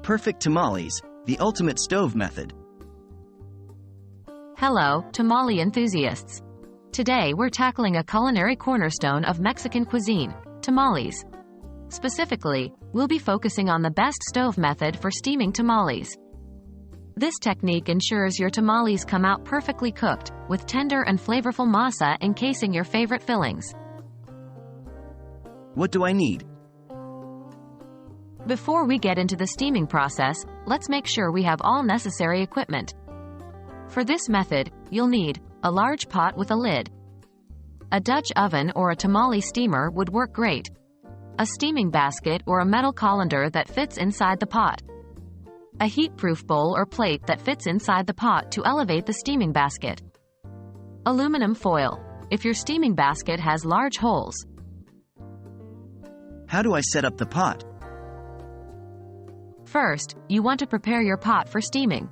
Perfect tamales, the ultimate stove method. Hello, tamale enthusiasts. Today we're tackling a culinary cornerstone of Mexican cuisine, tamales. Specifically, we'll be focusing on the best stove method for steaming tamales. This technique ensures your tamales come out perfectly cooked, with tender and flavorful masa encasing your favorite fillings. What do I need? Before we get into the steaming process, let's make sure we have all necessary equipment. For this method, you'll need a large pot with a lid. A Dutch oven or a tamale steamer would work great. A steaming basket or a metal colander that fits inside the pot. A heat-proof bowl or plate that fits inside the pot to elevate the steaming basket. Aluminum foil, if your steaming basket has large holes. How do I set up the pot? First, you want to prepare your pot for steaming.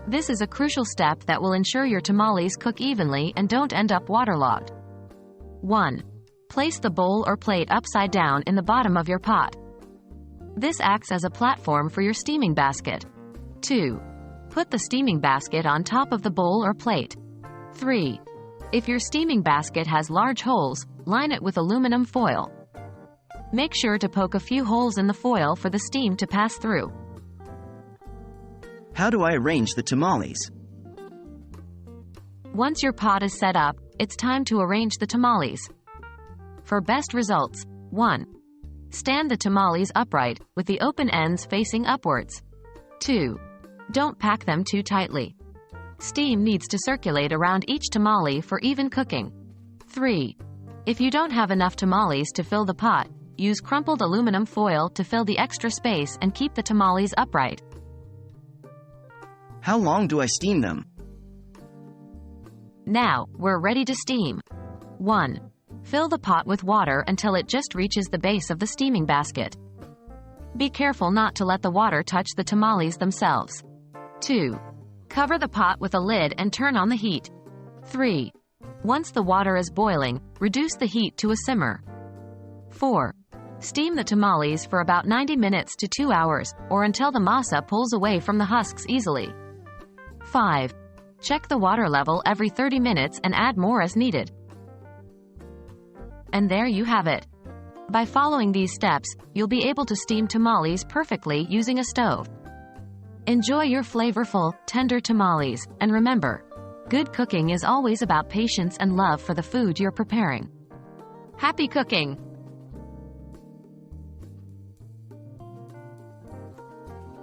This is a crucial step that will ensure your tamales cook evenly and don't end up waterlogged. 1. Place the bowl or plate upside down in the bottom of your pot. This acts as a platform for your steaming basket. 2. Put the steaming basket on top of the bowl or plate. 3. If your steaming basket has large holes, line it with aluminum foil. Make sure to poke a few holes in the foil for the steam to pass through. How do I arrange the tamales? Once your pot is set up, it's time to arrange the tamales. For best results, 1. Stand the tamales upright, with the open ends facing upwards. 2. Don't pack them too tightly. Steam needs to circulate around each tamale for even cooking. 3. If you don't have enough tamales to fill the pot, use crumpled aluminum foil to fill the extra space and keep the tamales upright. How long do I steam them? Now, we're ready to steam. 1. Fill the pot with water until it just reaches the base of the steaming basket. Be careful not to let the water touch the tamales themselves. 2. Cover the pot with a lid and turn on the heat. 3. Once the water is boiling, reduce the heat to a simmer. 4. Steam the tamales for about 90 minutes to 2 hours, or until the masa pulls away from the husks easily. 5. Check the water level every 30 minutes and add more as needed. And there you have it. By following these steps, you'll be able to steam tamales perfectly using a stove. Enjoy your flavorful, tender tamales, and remember, good cooking is always about patience and love for the food you're preparing. Happy cooking!